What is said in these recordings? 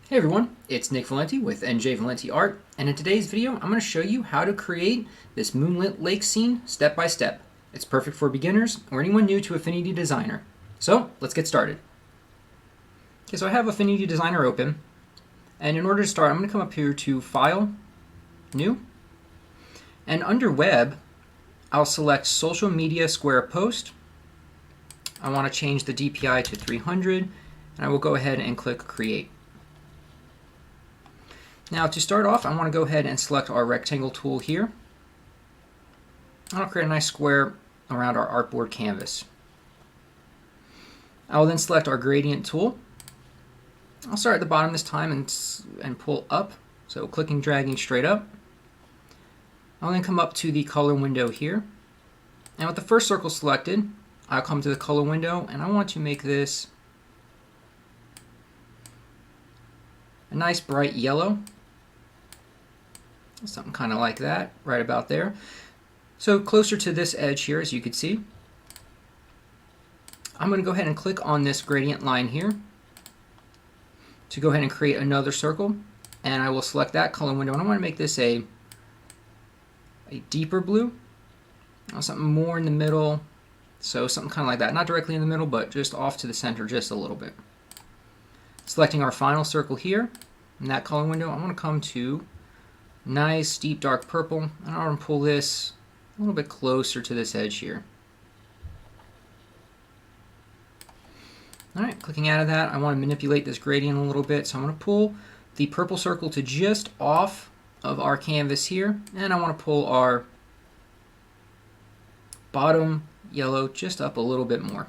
Hey everyone, it's Nick Valenti with NJ Valenti Art, and in today's video I'm going to show you how to create this moonlit lake scene step by step. It's perfect for beginners or anyone new to Affinity Designer. So let's get started. Okay, so I have Affinity Designer open, and in order to start I'm going to come up here to File, New, and under Web I'll select Social Media Square Post. I want to change the DPI to 300, and I will go ahead and click Create. Now to start off, I want to go ahead and select our rectangle tool here. I'll create a nice square around our artboard canvas. I will then select our gradient tool. I'll start at the bottom this time and pull up, so clicking, dragging straight up. I'll then come up to the color window here. And with the first circle selected, I'll come to the color window and I want to make this a nice bright yellow. Something kind of like that, right about there. So closer to this edge here, as you can see. I'm going to go ahead and click on this gradient line here to go ahead and create another circle. And I will select that color window, and I want to make this a deeper blue. Something more in the middle, so something kind of like that. Not directly in the middle, but just off to the center just a little bit. Selecting our final circle here, in that color window, I want to come to nice deep dark purple, and I want to pull this a little bit closer to this edge here. Alright, clicking out of that, I want to manipulate this gradient a little bit, so I'm going to pull the purple circle to just off of our canvas here, and I want to pull our bottom yellow just up a little bit more.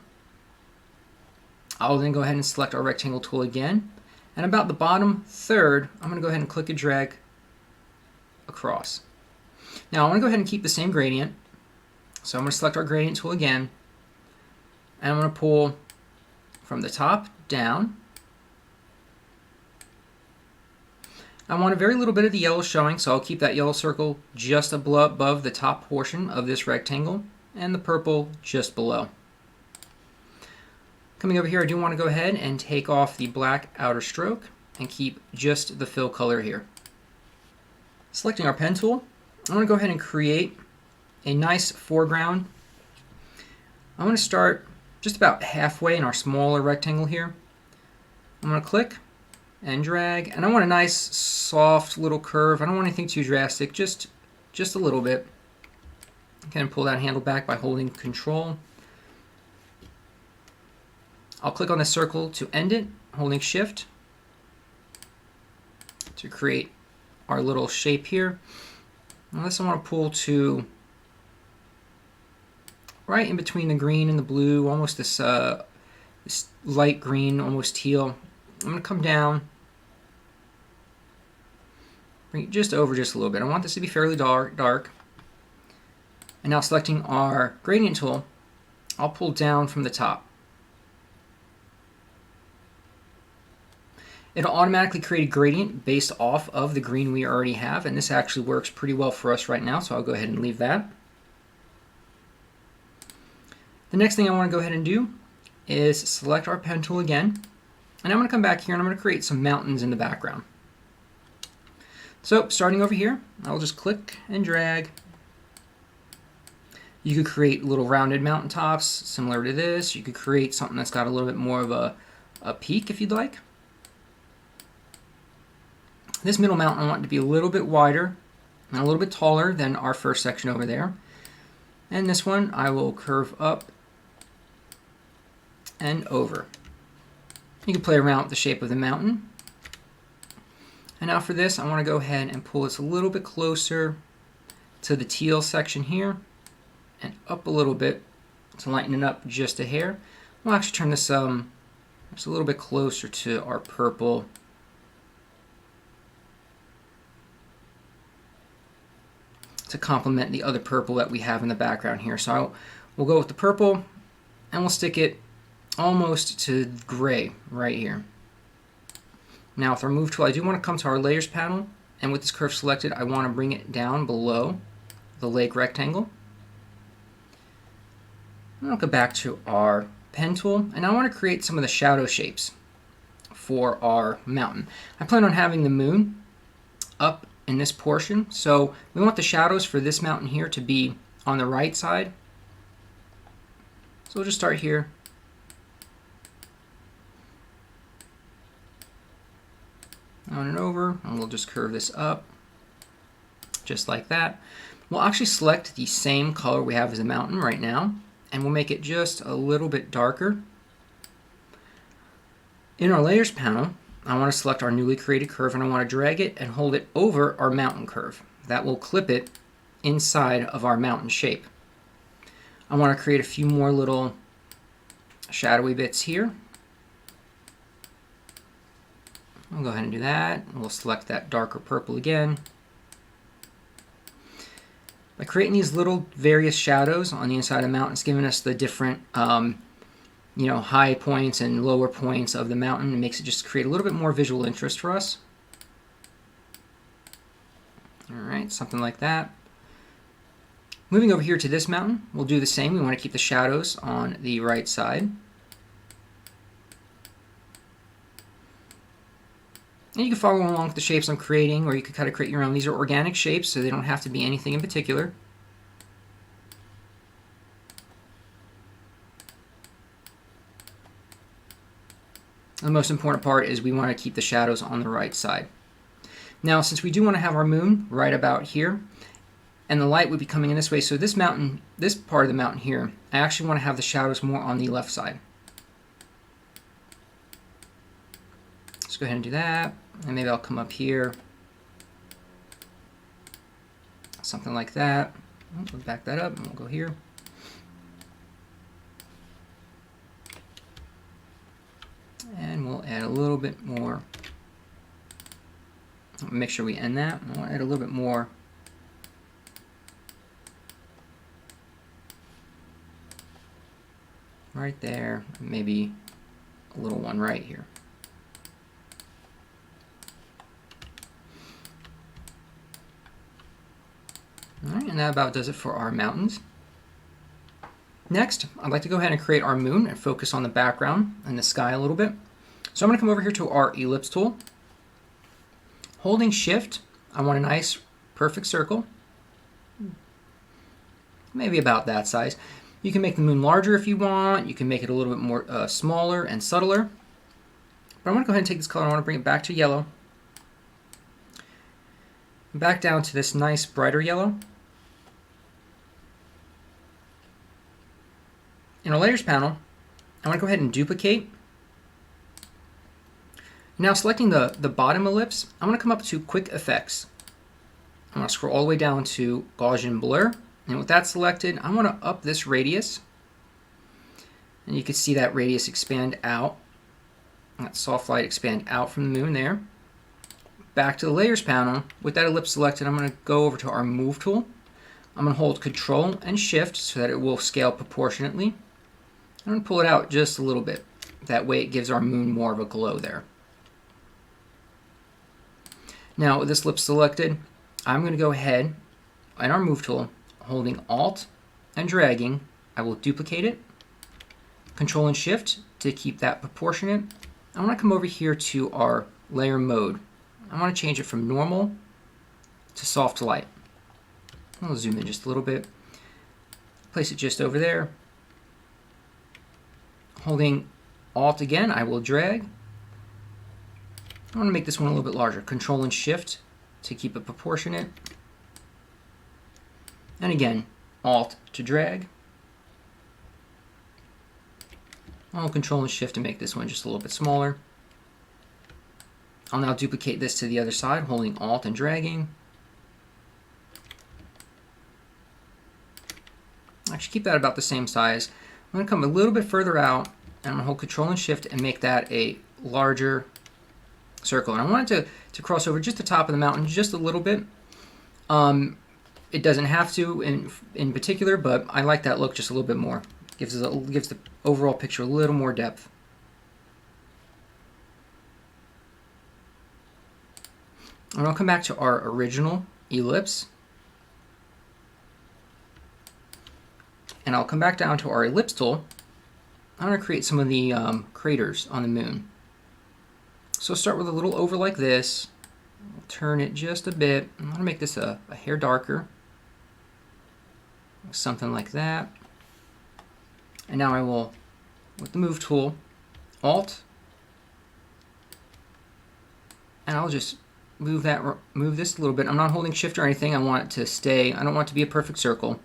I'll then go ahead and select our rectangle tool again, and about the bottom third, I'm going to go ahead and click and drag across. Now I want to go ahead and keep the same gradient, so I'm going to select our gradient tool again, and I'm going to pull from the top down. I want a very little bit of the yellow showing, so I'll keep that yellow circle just above the top portion of this rectangle, and the purple just below. Coming over here, I do want to go ahead and take off the black outer stroke and keep just the fill color here. Selecting our pen tool, I'm going to go ahead and create a nice foreground. I'm going to start just about halfway in our smaller rectangle here. I'm going to click and drag, and I want a nice soft little curve. I don't want anything too drastic, just a little bit. Again, pull that handle back by holding Control. I'll click on the circle to end it, holding Shift to create our little shape here. Now this I want to pull to right in between the green and the blue, almost this light green, almost teal. I'm going to come down, bring it just over just a little bit. I want this to be fairly dark. And now selecting our gradient tool, I'll pull down from the top. It'll automatically create a gradient based off of the green we already have, and this actually works pretty well for us right now, so I'll go ahead and leave that. The next thing I want to go ahead and do is select our pen tool again, and I'm going to come back here and I'm going to create some mountains in the background. So starting over here, I'll just click and drag. You could create little rounded mountaintops similar to this. You could create something that's got a little bit more of a peak if you'd like. This middle mountain I want it to be a little bit wider and a little bit taller than our first section over there. And this one I will curve up and over. You can play around with the shape of the mountain. And now for this, I want to go ahead and pull this a little bit closer to the teal section here and up a little bit to lighten it up just a hair. We'll actually turn this just a little bit closer to our purple. To complement the other purple that we have in the background here. So we'll go with the purple and we'll stick it almost to gray right here. Now with our move tool, I do want to come to our layers panel, and with this curve selected, I want to bring it down below the lake rectangle. And I'll go back to our pen tool, and I want to create some of the shadow shapes for our mountain. I plan on having the moon up in this portion, so we want the shadows for this mountain here to be on the right side. So we'll just start here. On and over, and we'll just curve this up just like that. We'll actually select the same color we have as the mountain right now, and we'll make it just a little bit darker. In our layers panel, I want to select our newly created curve, and I want to drag it and hold it over our mountain curve. That will clip it inside of our mountain shape. I want to create a few more little shadowy bits here. I'll go ahead and do that. We'll select that darker purple again. By creating these little various shadows on the inside of the mountain, it's giving us the different high points and lower points of the mountain. It makes it just create a little bit more visual interest for us. All right, something like that. Moving over here to this mountain, we'll do the same. We want to keep the shadows on the right side. And you can follow along with the shapes I'm creating, or you could kind of create your own. These are organic shapes, so they don't have to be anything in particular. The most important part is we want to keep the shadows on the right side. Now, since we do want to have our moon right about here, and the light would be coming in this way, so this mountain, this part of the mountain here, I actually want to have the shadows more on the left side. Let's go ahead and do that. And maybe I'll come up here. Something like that. We'll back that up and we'll go here. And we'll add a little bit more. Make sure we end that. We'll add a little bit more. Right there. Maybe a little one right here. Alright, and that about does it for our mountains. Next, I'd like to go ahead and create our moon and focus on the background and the sky a little bit. So I'm going to come over here to our ellipse tool. Holding shift, I want a nice perfect circle. Maybe about that size. You can make the moon larger if you want. You can make it a little bit more smaller and subtler. But I want to go ahead and take this color. I want to bring it back to yellow. Back down to this nice brighter yellow. In our layers panel, I want to go ahead and duplicate. Now selecting the bottom ellipse, I want to come up to quick effects. I want to scroll all the way down to Gaussian blur. And with that selected, I want to up this radius. And you can see that radius expand out. That soft light expand out from the moon there. Back to the layers panel. With that ellipse selected, I'm going to go over to our move tool. I'm going to hold Control and Shift so that it will scale proportionately. I'm going to pull it out just a little bit. That way it gives our moon more of a glow there. Now with this ellipse selected, I'm going to go ahead in our move tool, holding Alt and dragging, I will duplicate it. Control and Shift to keep that proportionate. I want to come over here to our layer mode. I want to change it from normal to soft light. I'll zoom in just a little bit. Place it just over there. Holding Alt again, I will drag. I want to make this one a little bit larger. Control and Shift to keep it proportionate. And again, Alt to drag. I'll Control and Shift to make this one just a little bit smaller. I'll now duplicate this to the other side, holding Alt and dragging. Actually, keep that about the same size. I'm going to come a little bit further out, and I'm going to hold Control and Shift and make that a larger circle. And I want it to cross over just the top of the mountain just a little bit. It doesn't have to in particular, but I like that look just a little bit more. Gives the overall picture a little more depth. And I'll come back to our original ellipse. And I'll come back down to our ellipse tool. I'm going to create some of the craters on the moon. So start with a little over like this. Turn it just a bit. I'm going to make this a hair darker. Something like that. And now I will, with the move tool, Alt, and I'll just move this a little bit. I'm not holding Shift or anything. I want it to stay. I don't want it to be a perfect circle.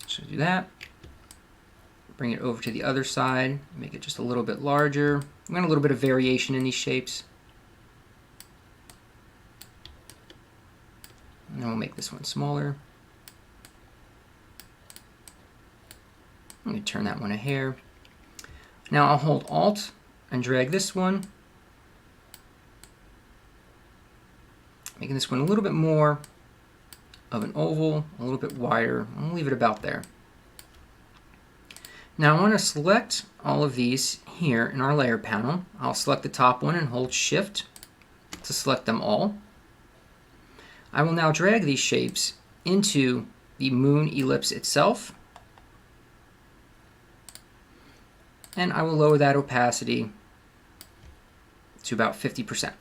So do that. Bring it over to the other side. Make it just a little bit larger. We want a little bit of variation in these shapes. And then we'll make this one smaller. Let me turn that one a hair. Now I'll hold Alt and drag this one, making this one a little bit more of an oval, a little bit wider. I'll leave it about there. Now I want to select all of these here in our layer panel. I'll select the top one and hold Shift to select them all. I will now drag these shapes into the moon ellipse itself, and I will lower that opacity to about 50%.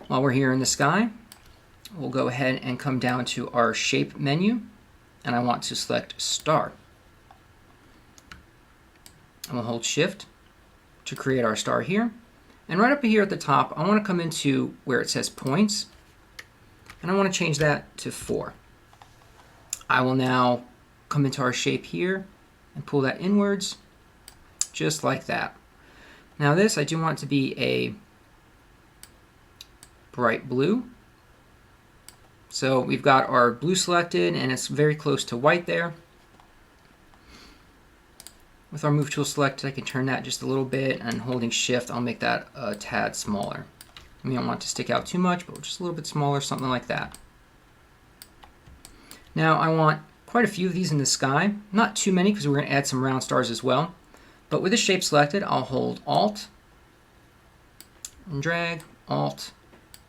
While we're here in the sky, we'll go ahead and come down to our shape menu, and I want to select star. And we'll hold Shift to create our star here. And right up here at the top, I want to come into where it says points, and I want to change that to 4. I will now come into our shape here and pull that inwards, just like that. Now this, I do want it to be a bright blue. So we've got our blue selected, and it's very close to white there. With our move tool selected, I can turn that just a little bit, and holding Shift, I'll make that a tad smaller. We don't want it to stick out too much, but just a little bit smaller, something like that. Now I want quite a few of these in the sky. Not too many, because we're going to add some round stars as well. But with the shape selected, I'll hold Alt and drag, Alt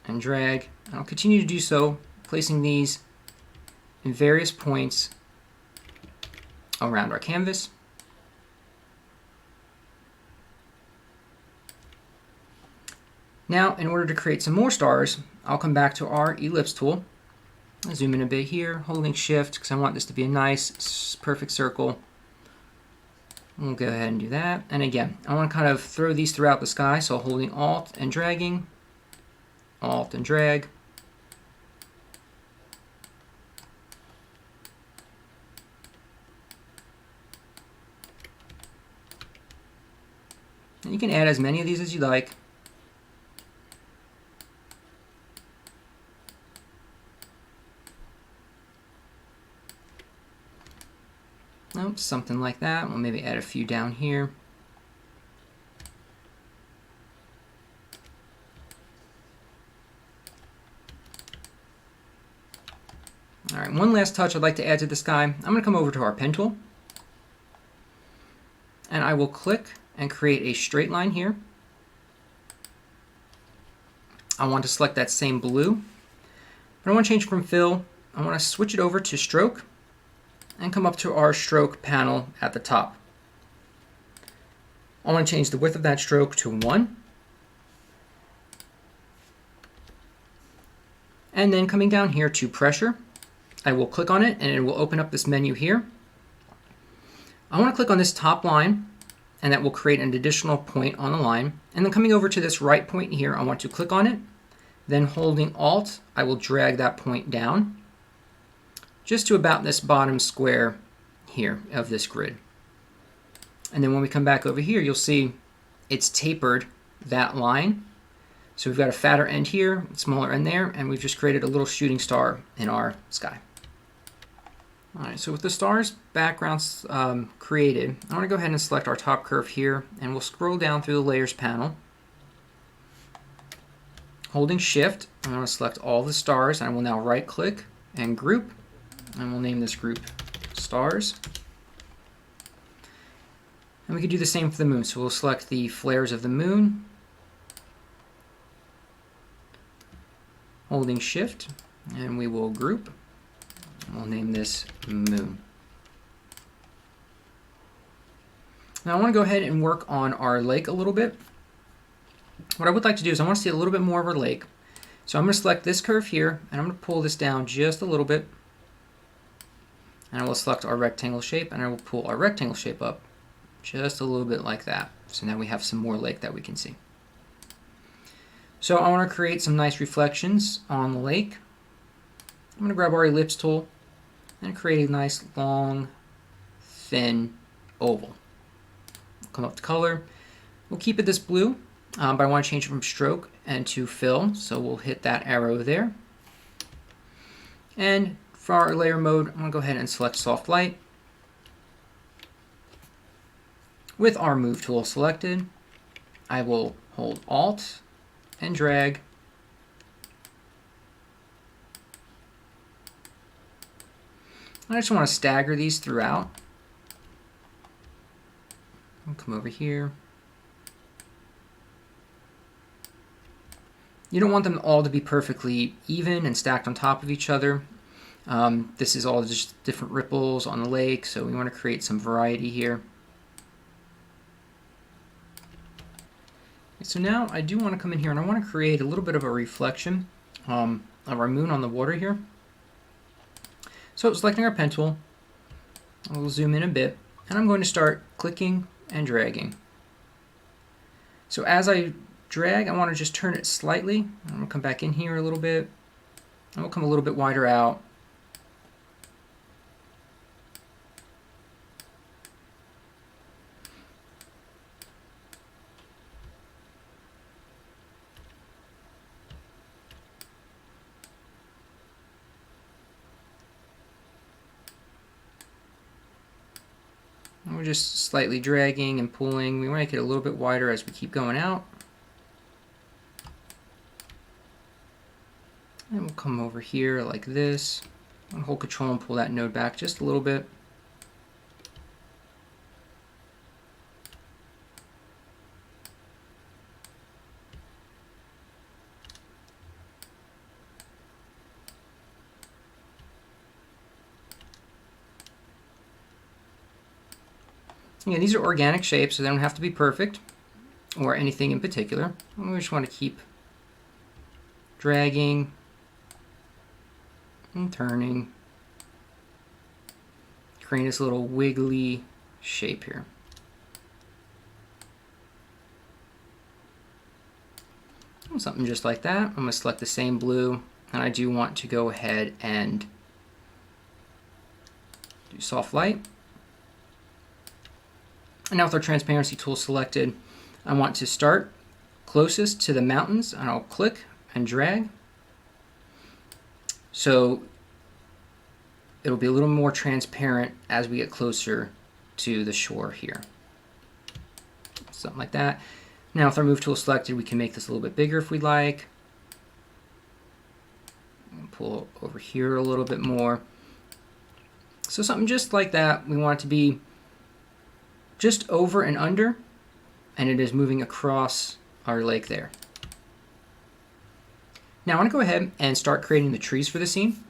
and drag. And I'll continue to do so, placing these in various points around our canvas. Now, in order to create some more stars, I'll come back to our ellipse tool. I'll zoom in a bit here, holding Shift, because I want this to be a nice, perfect circle. We'll go ahead and do that. And again, I want to kind of throw these throughout the sky, so holding Alt and dragging, Alt and drag. And you can add as many of these as you like. Oh, something like that. We'll maybe add a few down here. All right, one last touch I'd like to add to the sky. I'm going to come over to our pen tool, and I will click and create a straight line here. I want to select that same blue, but I want to change from fill. I want to switch it over to stroke and come up to our stroke panel at the top. I want to change the width of that stroke to 1. And then coming down here to pressure, I will click on it and it will open up this menu here. I want to click on this top line, and that will create an additional point on the line. And then coming over to this right point here, I want to click on it. Then holding Alt, I will drag that point down just to about this bottom square here of this grid. And then when we come back over here, you'll see it's tapered that line. So we've got a fatter end here, smaller end there, and we've just created a little shooting star in our sky. All right, so with the stars backgrounds created, I want to go ahead and select our top curve here, and we'll scroll down through the layers panel. Holding Shift, I'm going to select all the stars, and I will now right click and group, and we'll name this group Stars. And we can do the same for the moon, so we'll select the flares of the moon, holding Shift, and we will group. We'll name this Moon. Now I want to go ahead and work on our lake a little bit. What I would like to do is I want to see a little bit more of our lake. So I'm going to select this curve here, and I'm going to pull this down just a little bit. And I will select our rectangle shape, and I will pull our rectangle shape up just a little bit like that. So now we have some more lake that we can see. So I want to create some nice reflections on the lake. I'm going to grab our ellipse tool and create a nice long, thin oval. Come up to color. We'll keep it this blue, but I want to change it from stroke and to fill. So we'll hit that arrow there. And for our layer mode, I'm going to go ahead and select soft light. With our move tool selected, I will hold Alt and drag. I just want to stagger these throughout. I'll come over here. You don't want them all to be perfectly even and stacked on top of each other. This is all just different ripples on the lake, so we want to create some variety here. So now I do want to come in here and I want to create a little bit of a reflection of our moon on the water here. So selecting our pen tool, we'll zoom in a bit, and I'm going to start clicking and dragging. So as I drag, I want to just turn it slightly. I'm going to come back in here a little bit, and we'll come a little bit wider out. And we're just slightly dragging and pulling. We want to make it a little bit wider as we keep going out. And we'll come over here like this. And hold Control and pull that node back just a little bit. Yeah, these are organic shapes, so they don't have to be perfect or anything in particular. We just want to keep dragging and turning, creating this little wiggly shape here. Something just like that. I'm going to select the same blue, and I do want to go ahead and do soft light. And now with our transparency tool selected, I want to start closest to the mountains, and I'll click and drag. So it'll be a little more transparent as we get closer to the shore here. Something like that. Now with our move tool selected, we can make this a little bit bigger if we'd like. Pull over here a little bit more. So something just like that. We want it to be just over and under, and it is moving across our lake there. Now I want to go ahead and start creating the trees for the scene.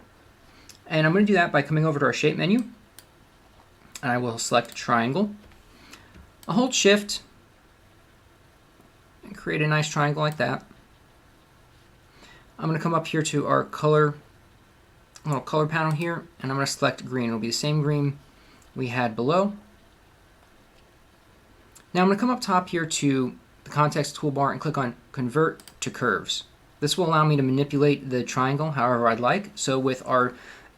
And I'm going to do that by coming over to our shape menu, and I will select triangle. I'll hold shift and create a nice triangle like that. I'm going to come up here to our little color panel here, and I'm going to select green. It'll be the same green we had below. Now I'm going to come up top here to the context toolbar and click on Convert to Curves. This will allow me to manipulate the triangle however I'd like. So with our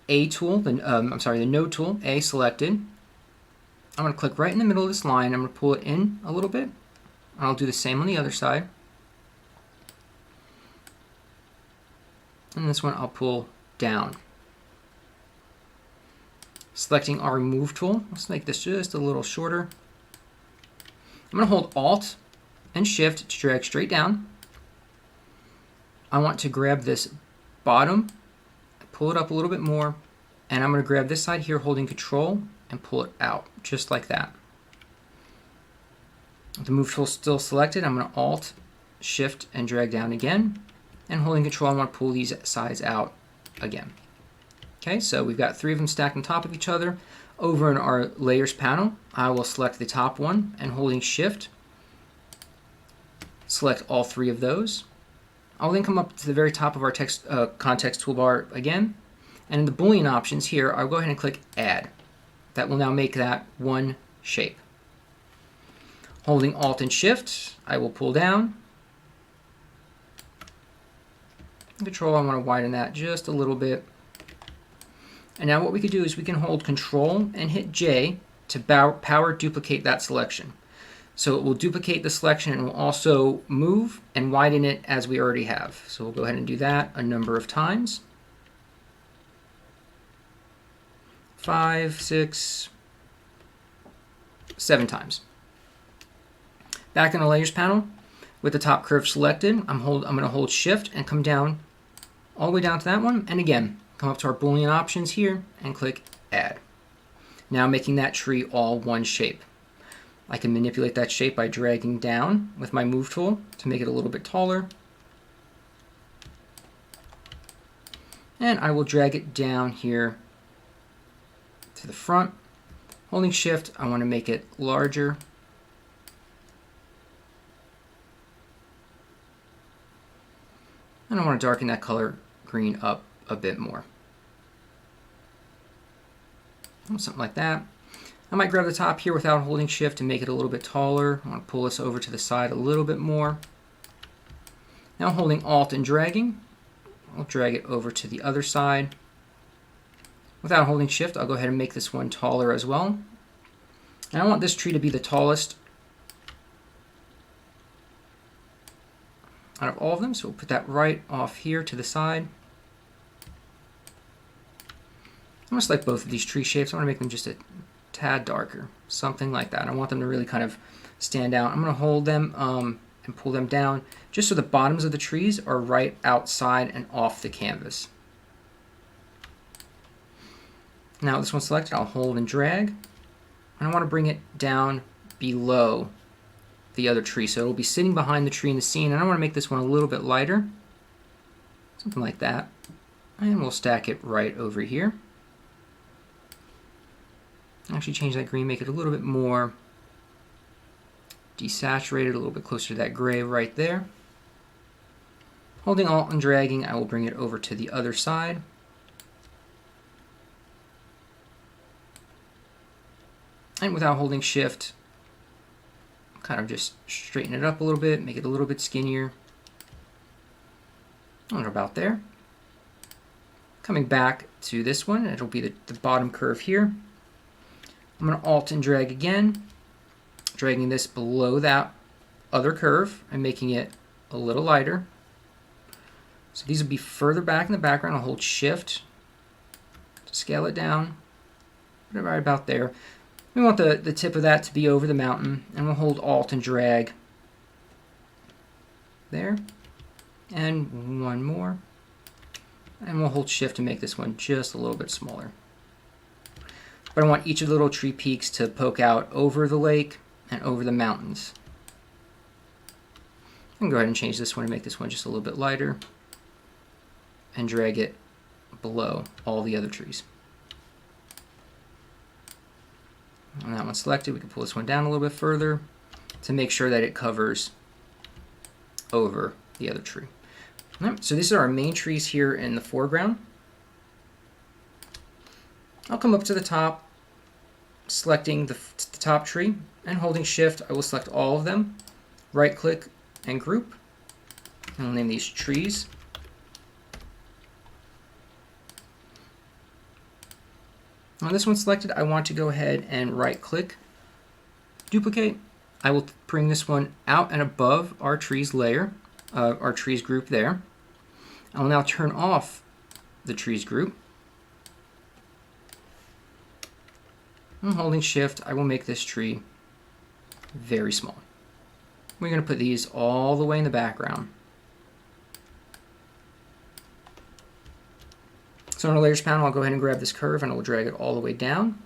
A tool, the node tool, A selected, I'm going to click right in the middle of this line. I'm going to pull it in a little bit. I'll do the same on the other side. And this one I'll pull down. Selecting our Move tool, let's make this just a little shorter. I'm going to hold Alt and Shift to drag straight down. I want to grab this bottom, pull it up a little bit more, and I'm going to grab this side here holding Control and pull it out, just like that. With the Move tool still selected, I'm going to Alt, Shift, and drag down again. And holding Control, I want to pull these sides out again. Okay, so we've got three of them stacked on top of each other. Over in our layers panel, I will select the top one and holding shift, select all three of those. I'll then come up to the very top of our text context toolbar again, and in the Boolean options here, I'll go ahead and click Add. That will now make that one shape. Holding Alt and Shift, I will pull down. Control, I want to widen that just a little bit. And now what we could do is we can hold Control and hit J to power duplicate that selection. So it will duplicate the selection and will also move and widen it as we already have. So we'll go ahead and do that a number of times. 5, 6, 7 times. Back in the Layers panel, with the top curve selected, I'm going to hold Shift and come down all the way down to that one. And again, come up to our Boolean options here and click Add. Now making that tree all one shape. I can manipulate that shape by dragging down with my Move tool to make it a little bit taller. And I will drag it down here to the front. Holding Shift, I want to make it larger. And I want to darken that color green up a bit more. Something like that. I might grab the top here without holding Shift and make it a little bit taller. I want to pull this over to the side a little bit more. Now holding Alt and dragging, I'll drag it over to the other side. Without holding Shift, I'll go ahead and make this one taller as well. And I want this tree to be the tallest out of all of them, so we'll put that right off here to the side. I'm going to select both of these tree shapes. I want to make them just a tad darker, something like that. I want them to really kind of stand out. I'm going to hold them and pull them down just so the bottoms of the trees are right outside and off the canvas. Now this one's selected, I'll hold and drag, and I want to bring it down below the other tree, so it'll be sitting behind the tree in the scene, and I want to make this one a little bit lighter, something like that, and we'll stack it right over here. Actually change that green, make it a little bit more desaturated, a little bit closer to that gray right there. Holding Alt and dragging, I will bring it over to the other side. And without holding Shift, kind of just straighten it up a little bit, make it a little bit skinnier. And about there. Coming back to this one, it'll be the bottom curve here. I'm going to Alt and drag again, dragging this below that other curve and making it a little lighter. So these will be further back in the background. I'll hold Shift to scale it down, put it right about there. We want the tip of that to be over the mountain, and we'll hold Alt and drag there, and one more, and we'll hold Shift to make this one just a little bit smaller. But I want each of the little tree peaks to poke out over the lake and over the mountains. I'm going to go ahead and change this one and make this one just a little bit lighter, and drag it below all the other trees. And that one's selected, we can pull this one down a little bit further to make sure that it covers over the other tree. Right, so these are our main trees here in the foreground. I'll come up to the top, selecting the top tree, and holding Shift, I will select all of them, right click and group, and I'll name these trees. On this one selected, I want to go ahead and right click, duplicate. I will bring this one out and above our trees layer, our trees group there. I will now turn off the trees group. And holding Shift, I will make this tree very small. We're going to put these all the way in the background. So on our Layers panel, I'll go ahead and grab this curve and I will drag it all the way down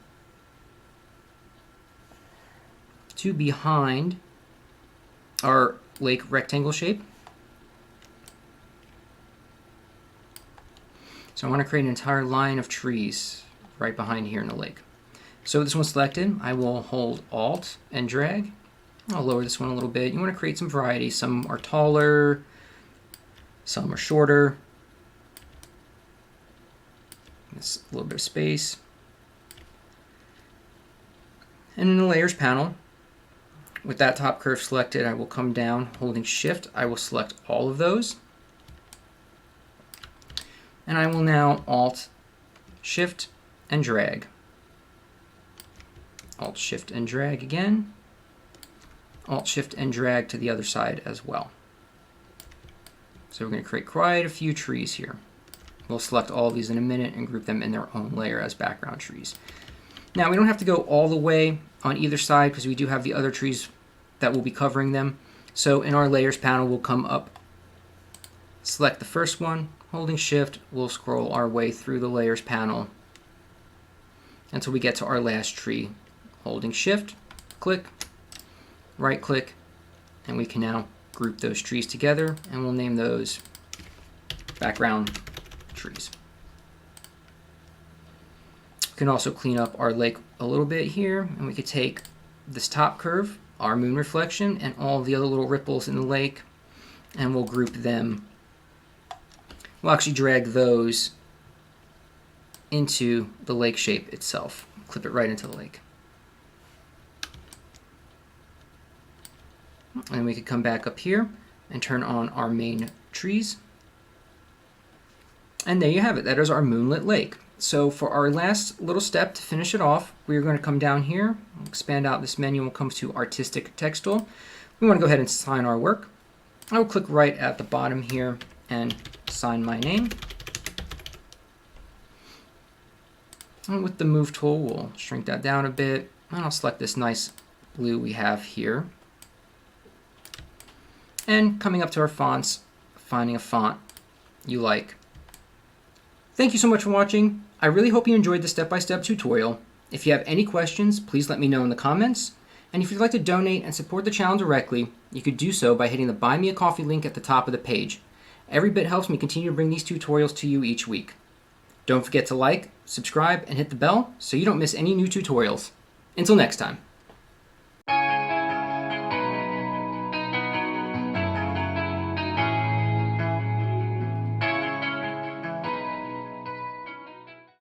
to behind our lake rectangle shape. So I want to create an entire line of trees right behind here in the lake. So with this one selected, I will hold Alt and drag. I'll lower this one a little bit. You want to create some variety. Some are taller, some are shorter. This a little bit of space. And in the layers panel, with that top curve selected, I will come down holding Shift. I will select all of those. And I will now Alt, Shift, and drag. Alt, Shift, and drag again. Alt, Shift, and drag to the other side as well. So we're going to create quite a few trees here. We'll select all of these in a minute and group them in their own layer as background trees. Now we don't have to go all the way on either side because we do have the other trees that will be covering them. So in our layers panel, we'll come up, select the first one, holding Shift, we'll scroll our way through the layers panel until we get to our last tree. Holding Shift, click, right click, and we can now group those trees together, and we'll name those background trees. We can also clean up our lake a little bit here, and we could take this top curve, our moon reflection, and all the other little ripples in the lake, and we'll group them. We'll actually drag those into the lake shape itself. Clip it right into the lake. And we could come back up here and turn on our main trees. And there you have it. That is our moonlit lake. So for our last little step to finish it off, we're going to come down here, expand out this menu, and we'll come to Artistic Text Tool. We want to go ahead and sign our work. I will click right at the bottom here and sign my name. And with the Move tool, we'll shrink that down a bit. And I'll select this nice blue we have here. And coming up to our fonts, finding a font you like. Thank you so much for watching. I really hope you enjoyed the step-by-step tutorial. If you have any questions, please let me know in the comments. And if you'd like to donate and support the channel directly, you could do so by hitting the Buy Me a Coffee link at the top of the page. Every bit helps me continue to bring these tutorials to you each week. Don't forget to like, subscribe, and hit the bell so you don't miss any new tutorials. Until next time.